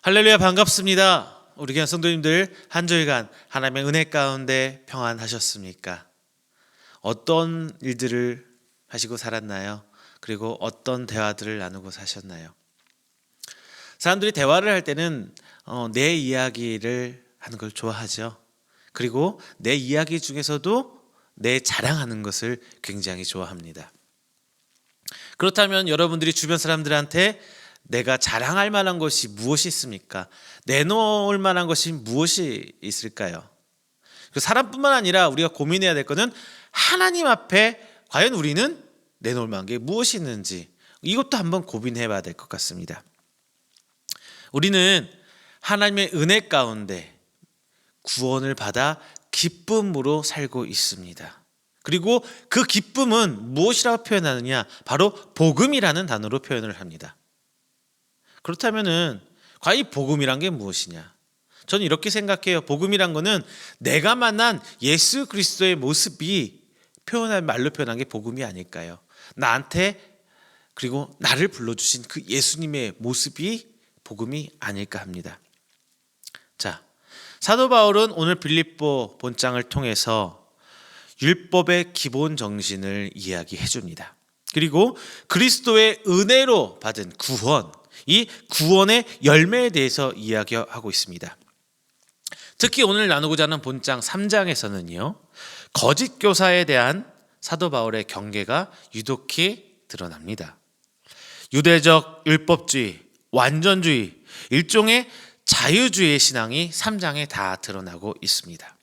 할렐루야, 반갑습니다. 우리 교회 성도님들 한 주일간 하나님의 은혜 가운데 평안하셨습니까? 어떤 일들을 하시고 살았나요? 그리고 어떤 대화들을 나누고 사셨나요? 사람들이 대화를 할 때는 내 이야기를 하는 걸 좋아하죠. 그리고 내 이야기 중에서도 내 자랑하는 것을 굉장히 좋아합니다. 그렇다면 여러분들이 주변 사람들한테 내가 자랑할 만한 것이 무엇이 있습니까? 내놓을 만한 것이 무엇이 있을까요? 사람뿐만 아니라 우리가 고민해야 될 것은 하나님 앞에 과연 우리는 내놓을 만한 게 무엇이 있는지, 이것도 한번 고민해 봐야 될 것 같습니다. 우리는 하나님의 은혜 가운데 구원을 받아 기쁨으로 살고 있습니다. 그리고 그 기쁨은 무엇이라고 표현하느냐? 바로 복음이라는 단어로 표현을 합니다. 그렇다면은 과연 이 복음이란 게 무엇이냐? 저는 이렇게 생각해요. 복음이란 거는 내가 만난 예수 그리스도의 모습이 말로 표현한 게 복음이 아닐까요? 나한테 그리고 나를 불러주신 그 예수님의 모습이 복음이 아닐까 합니다. 자, 사도 바울은 오늘 빌립보 본장을 통해서 율법의 기본 정신을 이야기해 줍니다. 그리고 그리스도의 은혜로 받은 구원, 이 구원의 열매에 대해서 이야기하고 있습니다. 특히 오늘 나누고자 하는 본장 3장에서는요, 거짓 교사에 대한 사도 바울의 경계가 유독히 드러납니다. 유대적 율법주의, 완전주의, 일종의 자유주의의 신앙이 3장에 다 드러나고 있습니다.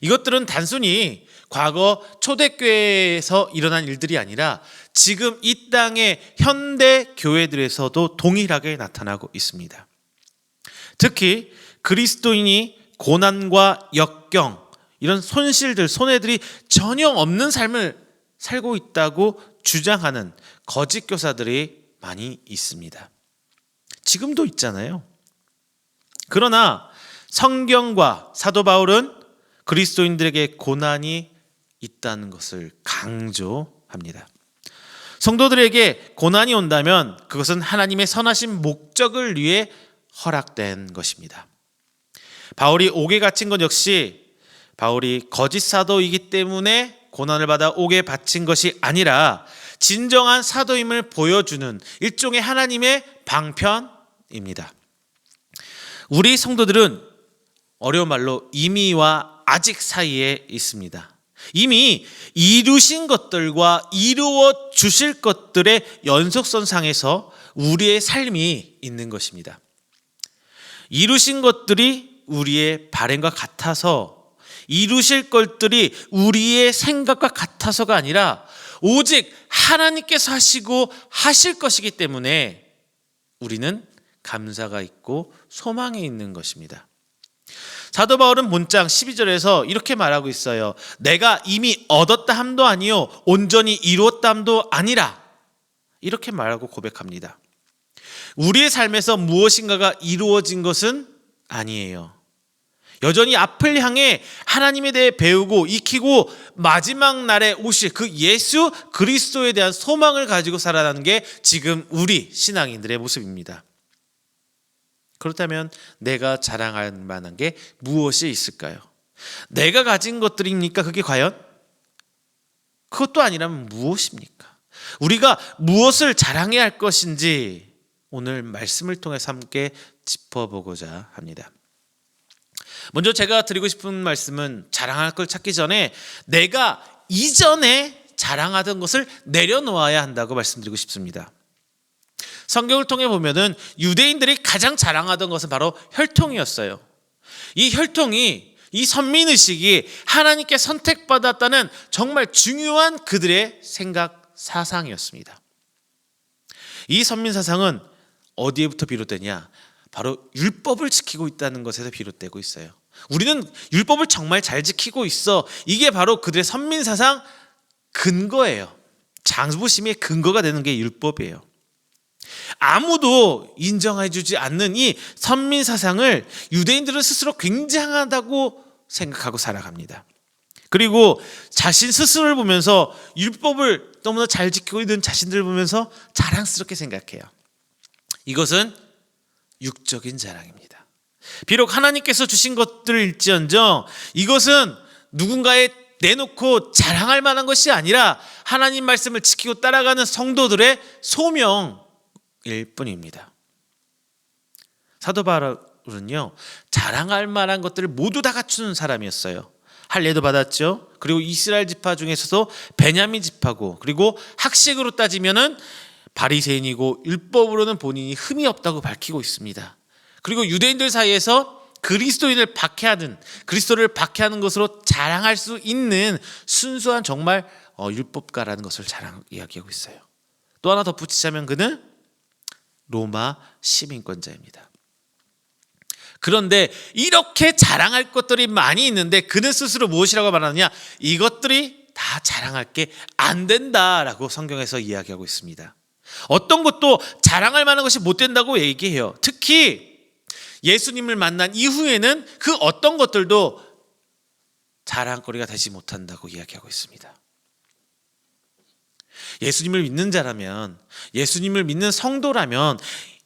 이것들은 단순히 과거 초대교회에서 일어난 일들이 아니라 지금 이 땅의 현대 교회들에서도 동일하게 나타나고 있습니다. 특히 그리스도인이 고난과 역경, 이런 손해들이 전혀 없는 삶을 살고 있다고 주장하는 거짓 교사들이 많이 있습니다. 지금도 있잖아요. 그러나 성경과 사도 바울은 그리스도인들에게 고난이 있다는 것을 강조합니다. 성도들에게 고난이 온다면 그것은 하나님의 선하신 목적을 위해 허락된 것입니다. 바울이 옥에 갇힌 것 역시 바울이 거짓 사도이기 때문에 고난을 받아 옥에 갇힌 것이 아니라 진정한 사도임을 보여주는 일종의 하나님의 방편입니다. 우리 성도들은 어려운 말로 이미와 아직 사이에 있습니다. 이미 이루신 것들과 이루어 주실 것들의 연속선상에서 우리의 삶이 있는 것입니다. 이루신 것들이 우리의 바램과 같아서, 이루실 것들이 우리의 생각과 같아서가 아니라 오직 하나님께서 하시고 하실 것이기 때문에 우리는 감사가 있고 소망이 있는 것입니다. 사도 바울은 본장 12절에서 이렇게 말하고 있어요. 내가 이미 얻었다 함도 아니요 온전히 이루었다 함도 아니라, 이렇게 말하고 고백합니다. 우리의 삶에서 무엇인가가 이루어진 것은 아니에요. 여전히 앞을 향해 하나님에 대해 배우고 익히고 마지막 날에 오실 그 예수 그리스도에 대한 소망을 가지고 살아가는 게 지금 우리 신앙인들의 모습입니다. 그렇다면 내가 자랑할 만한 게 무엇이 있을까요? 내가 가진 것들입니까? 그게 과연? 그것도 아니라면 무엇입니까? 우리가 무엇을 자랑해야 할 것인지 오늘 말씀을 통해서 함께 짚어보고자 합니다. 먼저 제가 드리고 싶은 말씀은 자랑할 걸 찾기 전에 내가 이전에 자랑하던 것을 내려놓아야 한다고 말씀드리고 싶습니다. 성경을 통해 보면은 유대인들이 가장 자랑하던 것은 바로 혈통이었어요. 이 혈통이, 이 선민의식이 하나님께 선택받았다는 정말 중요한 그들의 생각, 사상이었습니다. 이 선민사상은 어디에부터 비롯되냐? 바로 율법을 지키고 있다는 것에서 비롯되고 있어요. 우리는 율법을 정말 잘 지키고 있어. 이게 바로 그들의 선민사상 근거예요. 자부심의 근거가 되는 게 율법이에요. 아무도 인정해주지 않는 이 선민사상을 유대인들은 스스로 굉장하다고 생각하고 살아갑니다. 그리고 자신 스스로를 보면서 율법을 너무나 잘 지키고 있는 자신들을 보면서 자랑스럽게 생각해요. 이것은 육적인 자랑입니다. 비록 하나님께서 주신 것들일지언정 이것은 누군가의 내놓고 자랑할 만한 것이 아니라 하나님 말씀을 지키고 따라가는 성도들의 소명일 뿐입니다. 사도 바울은요, 자랑할 만한 것들을 모두 다 갖추는 사람이었어요. 할례도 받았죠. 그리고 이스라엘 지파 중에서도 베냐민 지파고, 그리고 학식으로 따지면은 바리새인이고 율법으로는 본인이 흠이 없다고 밝히고 있습니다. 그리고 유대인들 사이에서 그리스도를 박해하는 것으로 자랑할 수 있는 순수한 정말 율법가라는 것을 이야기하고 있어요. 또 하나 덧붙이자면 그는 로마 시민권자입니다. 그런데 이렇게 자랑할 것들이 많이 있는데 그는 스스로 무엇이라고 말하느냐? 이것들이 다 자랑할 게 안 된다라고 성경에서 이야기하고 있습니다. 어떤 것도 자랑할 만한 것이 못 된다고 얘기해요. 특히 예수님을 만난 이후에는 그 어떤 것들도 자랑거리가 되지 못한다고 이야기하고 있습니다. 예수님을 믿는 자라면, 예수님을 믿는 성도라면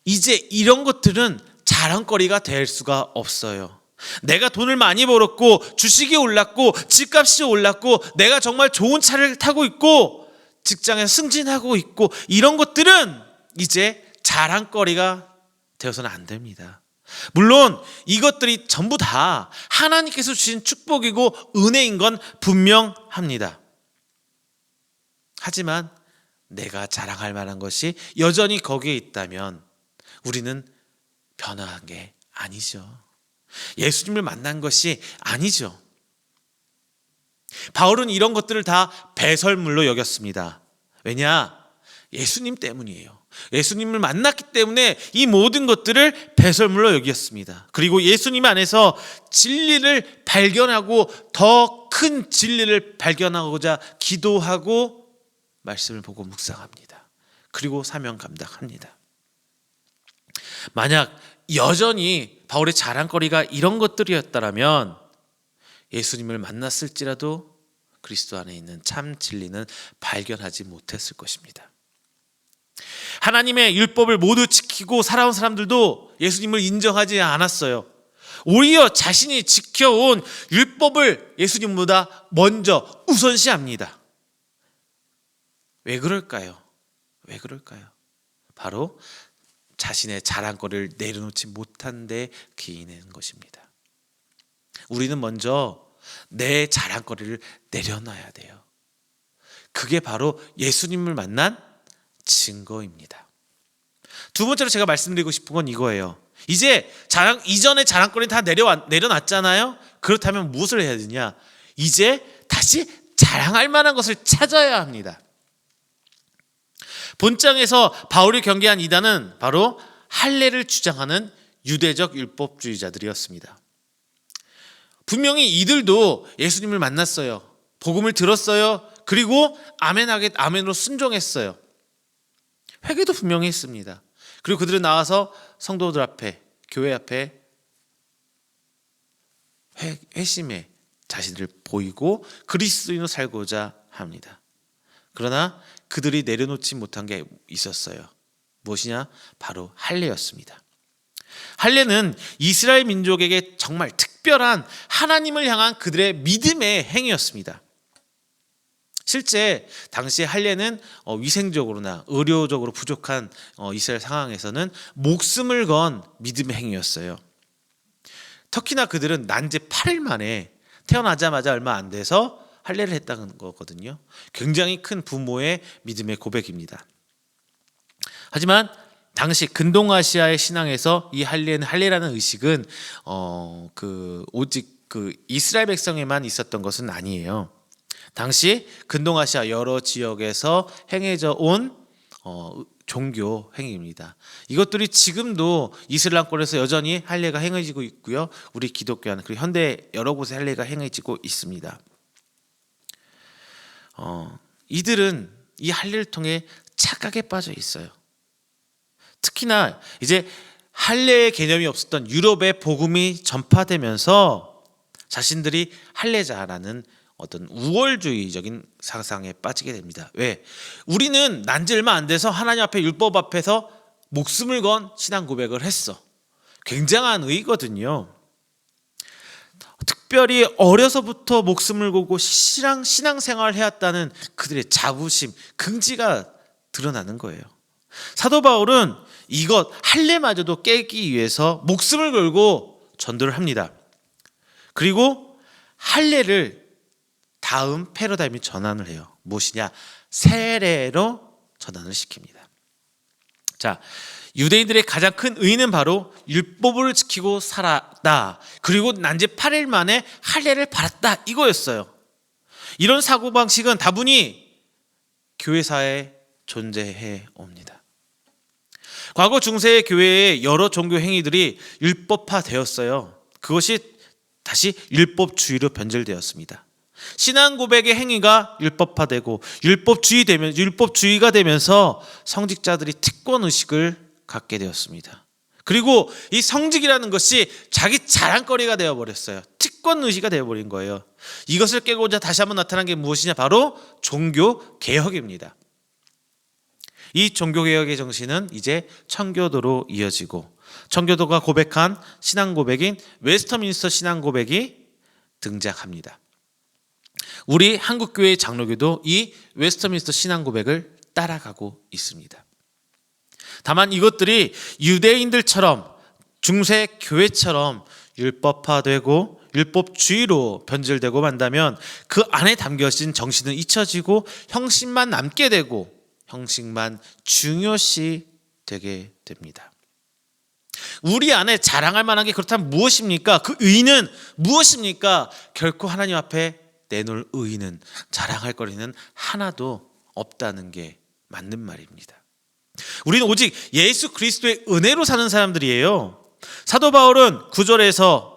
이제 이런 것들은 자랑거리가 될 수가 없어요. 내가 돈을 많이 벌었고 주식이 올랐고 집값이 올랐고 내가 정말 좋은 차를 타고 있고 직장에서 승진하고 있고 이런 것들은 이제 자랑거리가 되어서는 안 됩니다. 물론 이것들이 전부 다 하나님께서 주신 축복이고 은혜인 건 분명합니다. 하지만 내가 자랑할 만한 것이 여전히 거기에 있다면 우리는 변화한 게 아니죠. 예수님을 만난 것이 아니죠. 바울은 이런 것들을 다 배설물로 여겼습니다. 왜냐? 예수님 때문이에요. 예수님을 만났기 때문에 이 모든 것들을 배설물로 여겼습니다. 그리고 예수님 안에서 진리를 발견하고 더 큰 진리를 발견하고자 기도하고 말씀을 보고 묵상합니다. 그리고 사명 감당합니다. 만약 여전히 바울의 자랑거리가 이런 것들이었다면 예수님을 만났을지라도 그리스도 안에 있는 참 진리는 발견하지 못했을 것입니다. 하나님의 율법을 모두 지키고 살아온 사람들도 예수님을 인정하지 않았어요. 오히려 자신이 지켜온 율법을 예수님보다 먼저 우선시합니다. 왜 그럴까요? 왜 그럴까요? 바로 자신의 자랑거리를 내려놓지 못한 데 기인한 것입니다. 우리는 먼저 내 자랑거리를 내려놔야 돼요. 그게 바로 예수님을 만난 증거입니다. 두 번째로 제가 말씀드리고 싶은 건 이거예요. 이제 이전의 자랑거리는 다 내려놨잖아요. 그렇다면 무엇을 해야 되냐? 이제 다시 자랑할 만한 것을 찾아야 합니다. 본장에서 바울이 경계한 이단은 바로 할례를 주장하는 유대적 율법주의자들이었습니다. 분명히 이들도 예수님을 만났어요. 복음을 들었어요. 그리고 아멘으로 순종했어요. 회개도 분명히 했습니다. 그리고 그들은 나와서 성도들 앞에, 교회 앞에 회심의 자신을 보이고 그리스도인으로 살고자 합니다. 그러나 그들이 내려놓지 못한 게 있었어요. 무엇이냐? 바로 할례였습니다. 할례는 이스라엘 민족에게 정말 특별한 하나님을 향한 그들의 믿음의 행위였습니다. 실제 당시 할례는 위생적으로나 의료적으로 부족한 이스라엘 상황에서는 목숨을 건 믿음의 행위였어요. 특히나 그들은 난지 8일 만에 태어나자마자 얼마 안 돼서 할례를 했다는 거거든요. 굉장히 큰 부모의 믿음의 고백입니다. 하지만 당시 근동아시아의 신앙에서 이 할례라는 의식은 오직 이스라엘 백성에만 있었던 것은 아니에요. 당시 근동아시아 여러 지역에서 행해져 온 종교 행위입니다. 이것들이 지금도 이슬람권에서 여전히 할례가 행해지고 있고요. 우리 기독교 안에 그리고 현대 여러 곳에 할례가 행해지고 있습니다. 이들은 이 할례를 통해 착각에 빠져 있어요. 특히나 이제 할례의 개념이 없었던 유럽의 복음이 전파되면서 자신들이 할례자라는 어떤 우월주의적인 사상에 빠지게 됩니다. 왜? 우리는 난지 얼마 안 돼서 하나님 앞에 율법 앞에서 목숨을 건 신앙 고백을 했어. 굉장한 의거든요. 특별히 어려서부터 목숨을 걸고 신앙생활을 해왔다는 그들의 자부심, 긍지가 드러나는 거예요. 사도 바울은 이것 할례마저도 깨기 위해서 목숨을 걸고 전도를 합니다. 그리고 할례를 다음 패러다임에 전환을 해요. 무엇이냐? 세례로 전환을 시킵니다. 자, 유대인들의 가장 큰 의는 바로 율법을 지키고 살았다. 그리고 난지 8일 만에 할례를 받았다. 이거였어요. 이런 사고방식은 다분히 교회사에 존재해 옵니다. 과거 중세의 교회의 여러 종교 행위들이 율법화되었어요. 그것이 다시 율법주의로 변질되었습니다. 신앙 고백의 행위가 율법화되고 율법주의가 되면서 성직자들이 특권 의식을 갖게 되었습니다. 그리고 이 성직이라는 것이 자기 자랑거리가 되어버렸어요. 특권 의식이 되어버린 거예요. 이것을 깨고자 다시 한번 나타난 게 무엇이냐? 바로 종교개혁입니다. 이 종교개혁의 정신은 이제 청교도로 이어지고, 청교도가 고백한 신앙 고백인 웨스터민스터 신앙 고백이 등장합니다. 우리 한국교회 장로교도 이 웨스터민스터 신앙 고백을 따라가고 있습니다. 다만 이것들이 유대인들처럼 중세 교회처럼 율법화되고 율법주의로 변질되고 만다면 그 안에 담겨진 정신은 잊혀지고 형식만 남게 되고 형식만 중요시 되게 됩니다. 우리 안에 자랑할 만한 게 그렇다면 무엇입니까? 그 의는 무엇입니까? 결코 하나님 앞에 내놓을 의는, 자랑할 거리는 하나도 없다는 게 맞는 말입니다. 우리는 오직 예수 그리스도의 은혜로 사는 사람들이에요. 사도 바울은 9절에서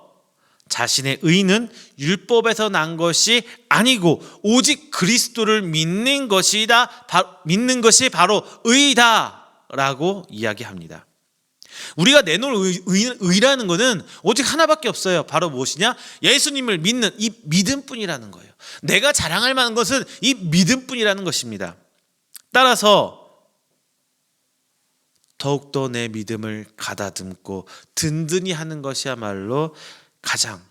자신의 의는 율법에서 난 것이 아니고 오직 그리스도를 믿는 것이 바로 의다라고 이야기합니다. 우리가 내놓을 의라는 것은 오직 하나밖에 없어요. 바로 무엇이냐? 예수님을 믿는 이 믿음뿐이라는 거예요. 내가 자랑할 만한 것은 이 믿음뿐이라는 것입니다. 따라서 더욱더 내 믿음을 가다듬고 든든히 하는 것이야말로 가장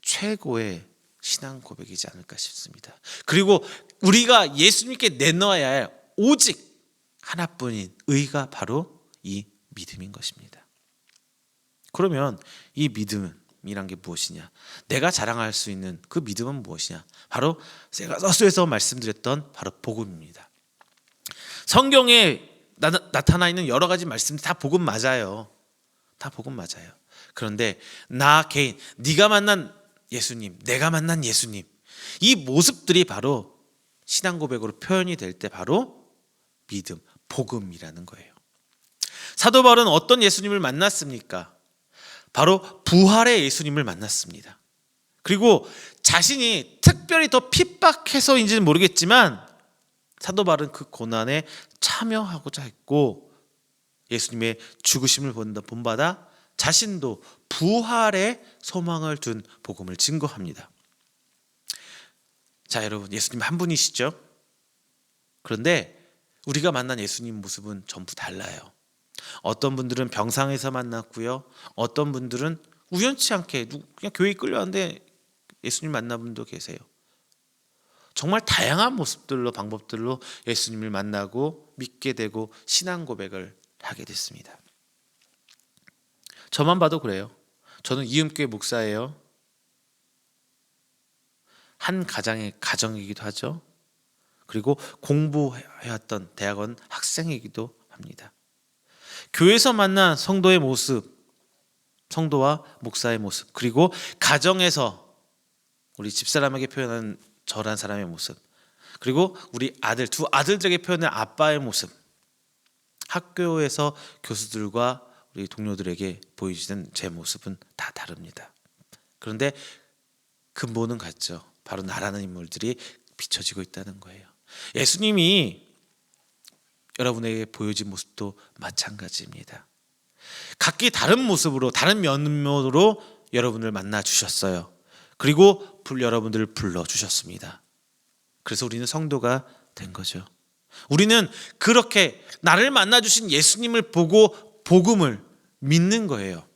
최고의 신앙 고백이지 않을까 싶습니다. 그리고 우리가 예수님께 내놓아야 할 오직 하나뿐인 의가 바로 이 믿음인 것입니다. 그러면 이 믿음이란 게 무엇이냐? 내가 자랑할 수 있는 그 믿음은 무엇이냐? 바로 제가 서두에서 말씀드렸던 바로 복음입니다. 성경에 나타나 있는 여러 가지 말씀들 다 복음 맞아요. 다 복음 맞아요. 그런데 나 개인, 네가 만난 예수님, 내가 만난 예수님, 이 모습들이 바로 신앙 고백으로 표현이 될 때 바로 믿음, 복음이라는 거예요. 사도 바울은 어떤 예수님을 만났습니까? 바로 부활의 예수님을 만났습니다. 그리고 자신이 특별히 더 핍박해서인지는 모르겠지만 사도 바울은 그 고난에 참여하고자 했고 예수님의 죽으심을 본받아 자신도 부활의 소망을 둔 복음을 증거합니다. 자, 여러분, 예수님 한 분이시죠? 그런데 우리가 만난 예수님 모습은 전부 달라요. 어떤 분들은 병상에서 만났고요. 어떤 분들은 우연치 않게 그냥 교회에 끌려왔는데 예수님 만난 분도 계세요. 정말 다양한 모습들로, 방법들로 예수님을 만나고 믿게 되고 신앙 고백을 하게 됐습니다. 저만 봐도 그래요. 저는 이음교회 목사예요. 한 가정의 가정이기도 하죠. 그리고 공부해왔던 대학원 학생이기도 합니다. 교회에서 만난 성도의 모습, 성도와 목사의 모습, 그리고 가정에서 우리 집사람에게 표현하는 저란 사람의 모습, 그리고 우리 아들, 두 아들들에게 표현하는 아빠의 모습, 학교에서 교수들과 우리 동료들에게 보여지는 제 모습은 다 다릅니다. 그런데 근본은 같죠. 바로 나라는 인물들이 비춰지고 있다는 거예요. 예수님이 여러분에게 보여진 모습도 마찬가지입니다. 각기 다른 모습으로, 다른 면모로 여러분을 만나 주셨어요. 그리고 여러분들을 불러주셨습니다. 그래서 우리는 성도가 된 거죠. 우리는 그렇게 나를 만나주신 예수님을 보고 복음을 믿는 거예요.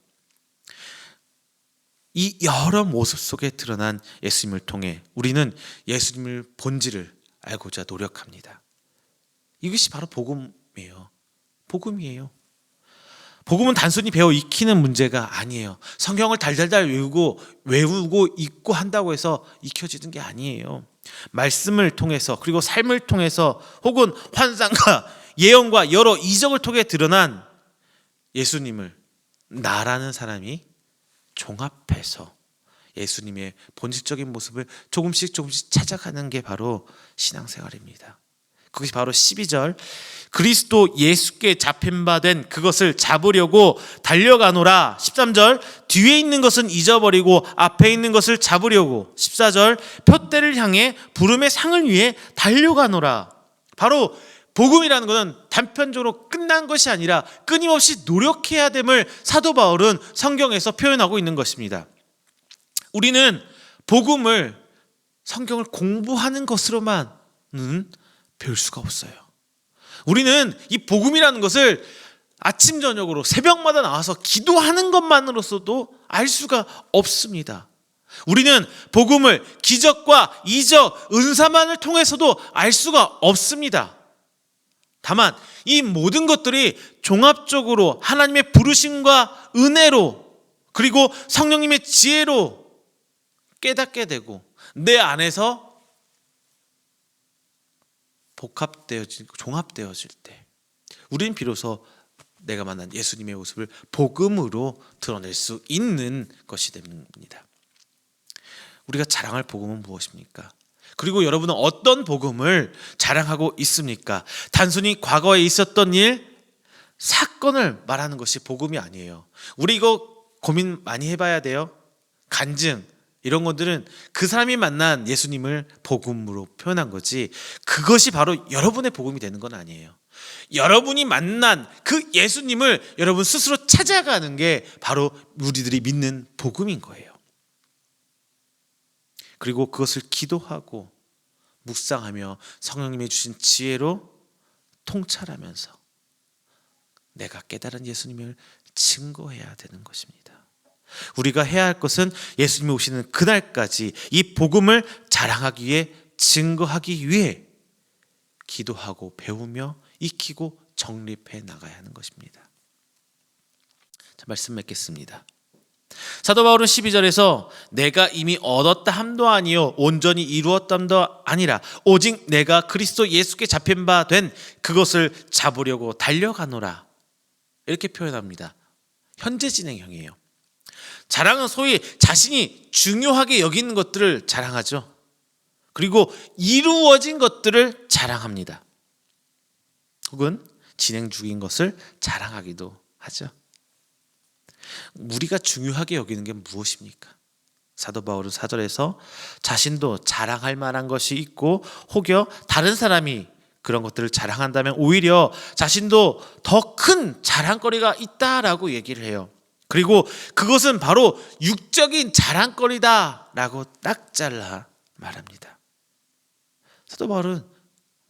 이 여러 모습 속에 드러난 예수님을 통해 우리는 예수님의 본질을 알고자 노력합니다. 이것이 바로 복음이에요. 복음이에요. 복음은 단순히 배워 익히는 문제가 아니에요. 성경을 달달달 외우고 읽고 한다고 해서 익혀지는 게 아니에요. 말씀을 통해서, 그리고 삶을 통해서, 혹은 환상과 예언과 여러 이적을 통해 드러난 예수님을 나라는 사람이 종합해서 예수님의 본질적인 모습을 조금씩 찾아가는 게 바로 신앙생활입니다. 그것이 바로 12절, 그리스도 예수께 잡힌 바 된 그것을 잡으려고 달려가노라. 13절, 뒤에 있는 것은 잊어버리고 앞에 있는 것을 잡으려고. 14절, 표대를 향해 부름의 상을 위해 달려가노라. 바로 복음이라는 것은 단편적으로 끝난 것이 아니라 끊임없이 노력해야 됨을 사도 바울은 성경에서 표현하고 있는 것입니다. 우리는 복음을, 성경을 공부하는 것으로만은 배울 수가 없어요. 우리는 이 복음이라는 것을 아침 저녁으로 새벽마다 나와서 기도하는 것만으로서도 알 수가 없습니다. 우리는 복음을 기적과 이적, 은사만을 통해서도 알 수가 없습니다. 다만 이 모든 것들이 종합적으로 하나님의 부르심과 은혜로, 그리고 성령님의 지혜로 깨닫게 되고 내 안에서 종합되어질 때 우리는 비로소 내가 만난 예수님의 모습을 복음으로 드러낼 수 있는 것이 됩니다. 우리가 자랑할 복음은 무엇입니까? 그리고 여러분은 어떤 복음을 자랑하고 있습니까? 단순히 과거에 있었던 일, 사건을 말하는 것이 복음이 아니에요. 우리 이거 고민 많이 해봐야 돼요. 간증, 이런 것들은 그 사람이 만난 예수님을 복음으로 표현한 거지, 그것이 바로 여러분의 복음이 되는 건 아니에요. 여러분이 만난 그 예수님을 여러분 스스로 찾아가는 게 바로 우리들이 믿는 복음인 거예요. 그리고 그것을 기도하고 묵상하며 성령님이 주신 지혜로 통찰하면서 내가 깨달은 예수님을 증거해야 되는 것입니다. 우리가 해야 할 것은 예수님이 오시는 그날까지 이 복음을 자랑하기 위해, 증거하기 위해 기도하고 배우며 익히고 정립해 나가야 하는 것입니다. 자, 말씀 맺겠습니다. 사도 바울은 12절에서 내가 이미 얻었다 함도 아니요 온전히 이루었다 함도 아니라 오직 내가 그리스도 예수께 잡힌 바 된 그것을 잡으려고 달려가노라, 이렇게 표현합니다. 현재 진행형이에요. 자랑은 소위 자신이 중요하게 여기는 것들을 자랑하죠. 그리고 이루어진 것들을 자랑합니다. 혹은 진행 중인 것을 자랑하기도 하죠. 우리가 중요하게 여기는 게 무엇입니까? 사도 바울은 4절에서 자신도 자랑할 만한 것이 있고 혹여 다른 사람이 그런 것들을 자랑한다면 오히려 자신도 더 큰 자랑거리가 있다라고 얘기를 해요. 그리고 그것은 바로 육적인 자랑거리다라고 딱 잘라 말합니다. 사도 바울은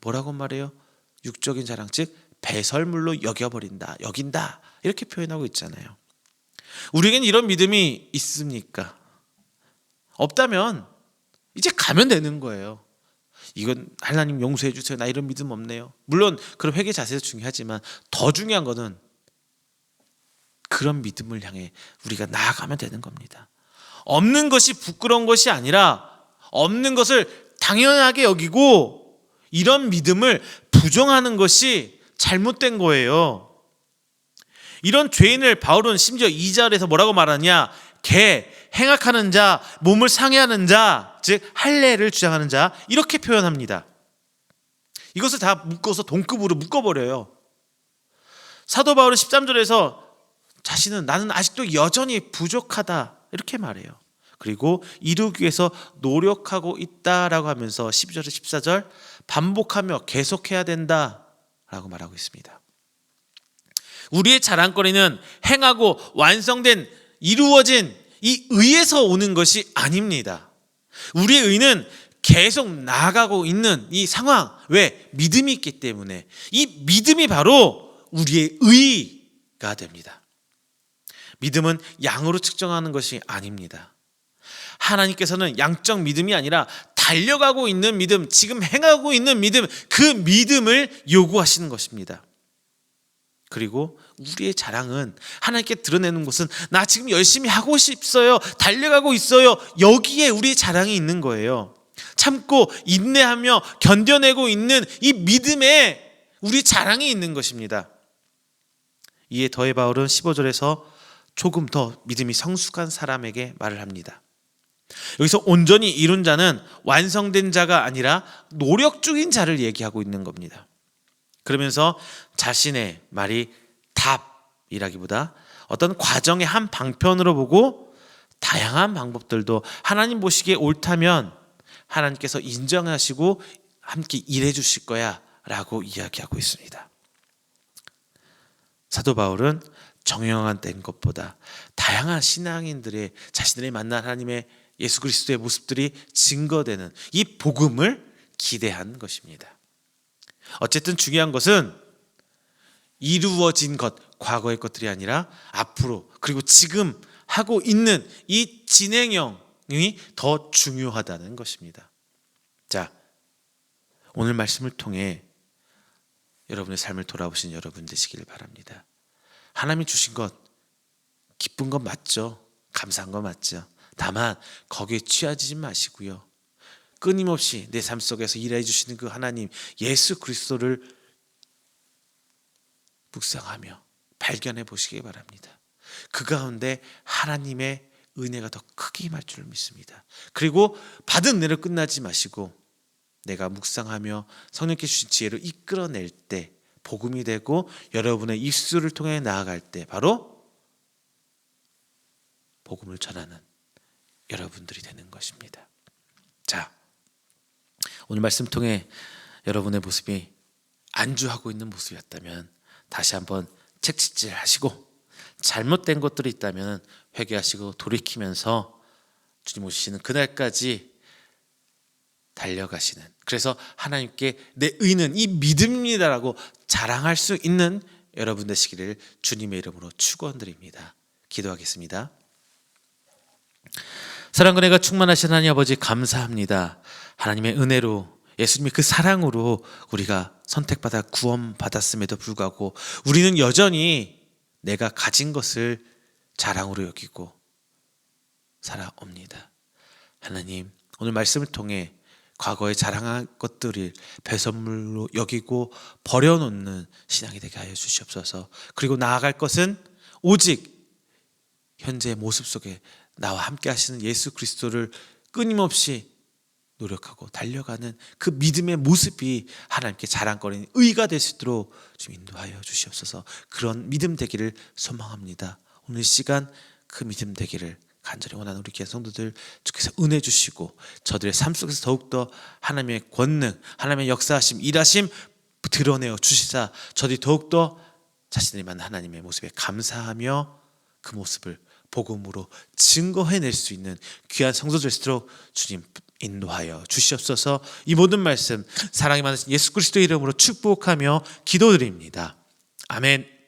뭐라고 말해요? 육적인 자랑, 즉 배설물로 여긴다 이렇게 표현하고 있잖아요. 우리에겐 이런 믿음이 있습니까? 없다면 이제 가면 되는 거예요. 이건 하나님 용서해 주세요, 나 이런 믿음 없네요. 물론 그런 회개 자세도 중요하지만 더 중요한 거는 그런 믿음을 향해 우리가 나아가면 되는 겁니다. 없는 것이 부끄러운 것이 아니라 없는 것을 당연하게 여기고 이런 믿음을 부정하는 것이 잘못된 거예요. 이런 죄인을 바울은 심지어 2절에서 뭐라고 말하냐? 개, 행악하는 자, 몸을 상해하는 자, 즉 할례를 주장하는 자, 이렇게 표현합니다. 이것을 다 묶어서 동급으로 묶어버려요. 사도 바울은 13절에서 자신은 나는 아직도 여전히 부족하다 이렇게 말해요. 그리고 이루기 위해서 노력하고 있다라고 하면서 12절 14절 반복하며 계속해야 된다라고 말하고 있습니다. 우리의 자랑거리는 행하고 완성된, 이루어진 이 의에서 오는 것이 아닙니다. 우리의 의는 계속 나아가고 있는 이 상황, 왜? 믿음이 있기 때문에 이 믿음이 바로 우리의 의가 됩니다. 믿음은 양으로 측정하는 것이 아닙니다. 하나님께서는 양적 믿음이 아니라 달려가고 있는 믿음, 지금 행하고 있는 믿음, 그 믿음을 요구하시는 것입니다. 그리고 우리의 자랑은 하나님께 드러내는 것은 나 지금 열심히 하고 싶어요, 달려가고 있어요, 여기에 우리의 자랑이 있는 거예요. 참고 인내하며 견뎌내고 있는 이 믿음에 우리 자랑이 있는 것입니다. 이에 더해 바울은 15절에서 조금 더 믿음이 성숙한 사람에게 말을 합니다. 여기서 온전히 이룬 자는 완성된 자가 아니라 노력 중인 자를 얘기하고 있는 겁니다. 그러면서 자신의 말이 답이라기보다 어떤 과정의 한 방편으로 보고 다양한 방법들도 하나님 보시기에 옳다면 하나님께서 인정하시고 함께 일해 주실 거야 라고 이야기하고 있습니다. 사도 바울은 정형화된 것보다 다양한 신앙인들의 자신들이 만난 하나님의 예수 그리스도의 모습들이 증거되는 이 복음을 기대한 것입니다. 어쨌든 중요한 것은 이루어진 것, 과거의 것들이 아니라 앞으로 그리고 지금 하고 있는 이 진행형이 더 중요하다는 것입니다. 자, 오늘 말씀을 통해 여러분의 삶을 돌아보신 여러분 되시기를 바랍니다. 하나님이 주신 것, 기쁜 것 맞죠? 감사한 것 맞죠? 다만 거기에 취하지 마시고요, 끊임없이 내 삶 속에서 일해 주시는 그 하나님 예수 그리스도를 묵상하며 발견해 보시기 바랍니다. 그 가운데 하나님의 은혜가 더 크게 임할 줄 믿습니다. 그리고 받은 은혜로 끝나지 마시고 내가 묵상하며 성령께 주신 지혜를 이끌어낼 때 복음이 되고 여러분의 입술을 통해 나아갈 때 바로 복음을 전하는 여러분들이 되는 것입니다. 자, 오늘 말씀 통해 여러분의 모습이 안주하고 있는 모습이었다면 다시 한번 책찍질 하시고, 잘못된 것들이 있다면 회개하시고 돌이키면서 주님 오시는 그날까지 달려가시는, 그래서 하나님께 내 의는 이 믿음입니다라고 자랑할 수 있는 여러분 되시기를 주님의 이름으로 축원드립니다. 기도하겠습니다. 사랑과 은혜가 충만하신 하나님 아버지, 감사합니다. 하나님의 은혜로, 예수님의 그 사랑으로 우리가 선택받아 구원받았음에도 불구하고 우리는 여전히 내가 가진 것을 자랑으로 여기고 살아옵니다. 하나님, 오늘 말씀을 통해 과거에 자랑한 것들을 배설물로 여기고 버려놓는 신앙이 되게 하여 주시옵소서. 그리고 나아갈 것은 오직 현재의 모습 속에 나와 함께 하시는 예수 그리스도를 끊임없이 노력하고 달려가는 그 믿음의 모습이 하나님께 자랑거리는 의가 될 수 있도록 좀 인도하여 주시옵소서. 그런 믿음 되기를 소망합니다. 오늘 시간 그 믿음 되기를 간절히 원하는 우리 귀한 성도들 주께서 은혜 주시고 저들의 삶 속에서 더욱더 하나님의 권능, 하나님의 역사하심, 일하심 드러내어 주시사 저들이 더욱더 자신들이 만난 하나님의 모습에 감사하며 그 모습을 복음으로 증거해낼 수 있는 귀한 성도들 되도록 주님 인도하여 주시옵소서. 이 모든 말씀 사랑이 많으신 예수 그리스도의 이름으로 축복하며 기도드립니다. 아멘.